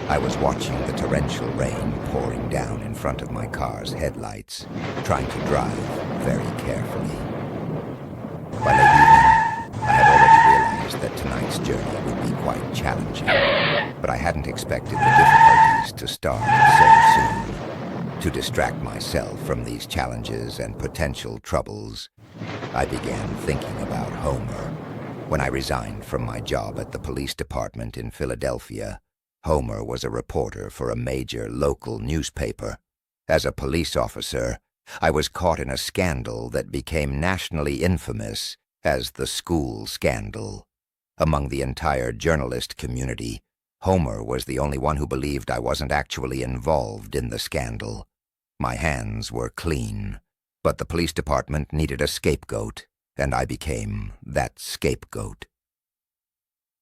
I was watching the torrential rain pouring down in front of my car's headlights, trying to drive very carefully. By late evening, I had already realized that tonight's journey would be quite challenging, but I hadn't expected the difficulties to start so soon. To distract myself from these challenges and potential troubles, I began thinking about Homer. When I resigned from my job at the police department in Philadelphia, Homer was a reporter for a major local newspaper. As a police officer, I was caught in a scandal that became nationally infamous as the school scandal. Among the entire journalist community, Homer was the only one who believed I wasn't actually involved in the scandal. My hands were clean, but the police department needed a scapegoat, and I became that scapegoat.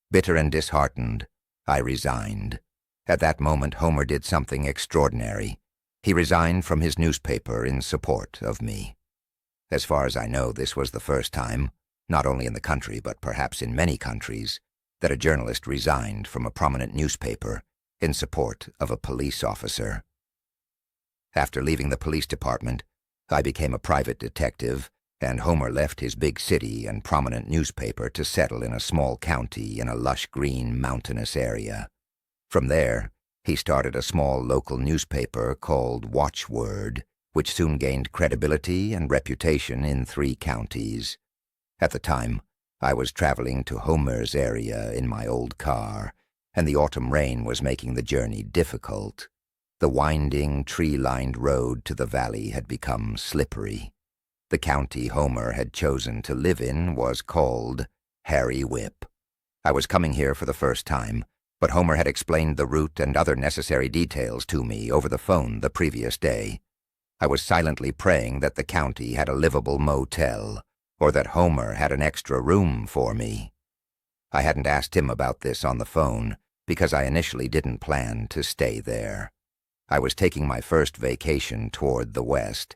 Bitter and disheartened, I resigned. At that moment, Homer did something extraordinary. He resigned from his newspaper in support of me. As far as I know, this was the first time, not only in the country but perhaps in many countries, that a journalist resigned from a prominent newspaper in support of a police officer. After leaving the police department, I became a private detective, and Homer left his big city and prominent newspaper to settle in a small county in a lush green mountainous area. From there, he started a small local newspaper called Watchword, which soon gained credibility and reputation in 3 counties. At the time, I was traveling to Homer's area in my old car, and the autumn rain was making the journey difficult. The winding, tree-lined road to the valley had become slippery. The county Homer had chosen to live in was called Harry Whip. I was coming here for the first time, but Homer had explained the route and other necessary details to me over the phone the previous day. I was silently praying that the county had a livable motel, or that Homer had an extra room for me. I hadn't asked him about this on the phone, because I initially didn't plan to stay there. I was taking my first vacation toward the west,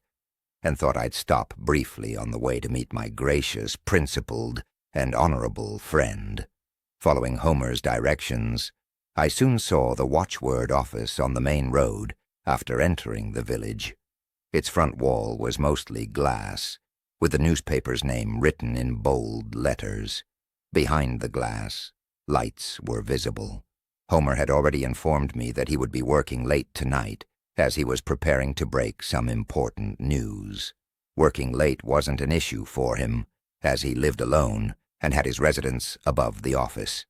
and thought I'd stop briefly on the way to meet my gracious, principled, and honorable friend. Following Homer's directions, I soon saw the Watchword office on the main road after entering the village. Its front wall was mostly glass, with the newspaper's name written in bold letters. Behind the glass, lights were visible. Homer had already informed me that he would be working late tonight, as he was preparing to break some important news. Working late wasn't an issue for him, as he lived alone and had his residence above the office.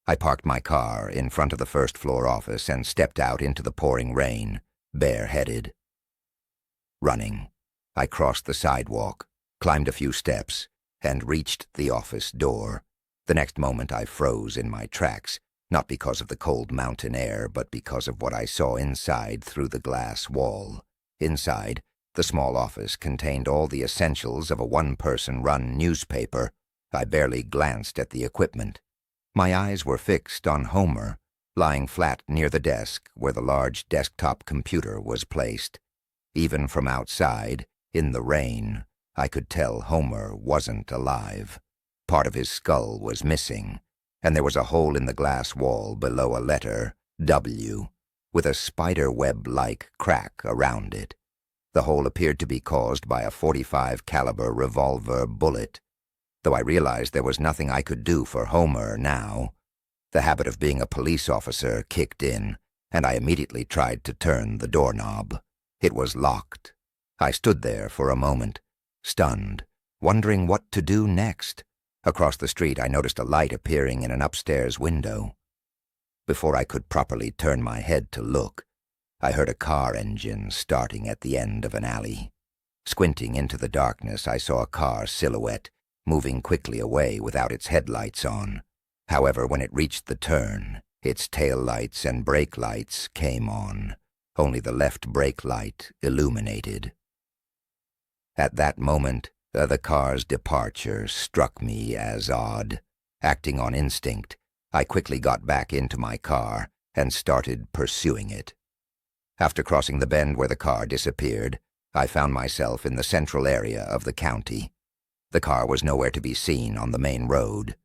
I parked my car in front of the first-floor office and stepped out into the pouring rain, bareheaded. Running, I crossed the sidewalk, climbed a few steps, and reached the office door. The next moment I froze in my tracks, not because of the cold mountain air, but because of what I saw inside through the glass wall. Inside, the small office contained all the essentials of a one-person-run newspaper. I barely glanced at the equipment. My eyes were fixed on Homer, lying flat near the desk where the large desktop computer was placed. Even from outside, in the rain, I could tell Homer wasn't alive. Part of his skull was missing, and there was a hole in the glass wall below a letter, W, with a spider-web-like crack around it. The hole appeared to be caused by a .45 caliber revolver bullet, though I realized there was nothing I could do for Homer now. The habit of being a police officer kicked in, and I immediately tried to turn the doorknob. It was locked. I stood there for a moment, stunned, wondering what to do next. Across the street, I noticed a light appearing in an upstairs window. Before I could properly turn my head to look, I heard a car engine starting at the end of an alley. Squinting into the darkness, I saw a car silhouette moving quickly away without its headlights on. However, when it reached the turn, its tail lights and brake lights came on. Only the left brake light illuminated. At that moment, the car's departure struck me as odd. Acting on instinct, I quickly got back into my car and started pursuing it. After crossing the bend where the car disappeared, I found myself in the central area of the county. The car was nowhere to be seen on the main road.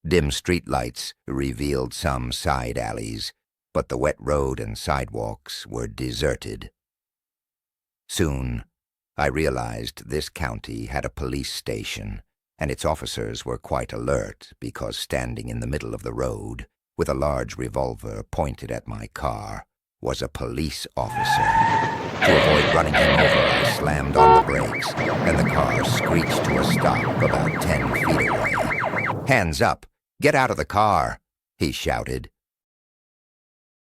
Dim streetlights revealed some side alleys, but the wet road and sidewalks were deserted. Soon, I realized this county had a police station, and its officers were quite alert because standing in the middle of the road, with a large revolver pointed at my car, was a police officer. To avoid running him over, I slammed on the brakes, and the car screeched to a stop about 10 feet away. "Hands up! Get out of the car!" he shouted.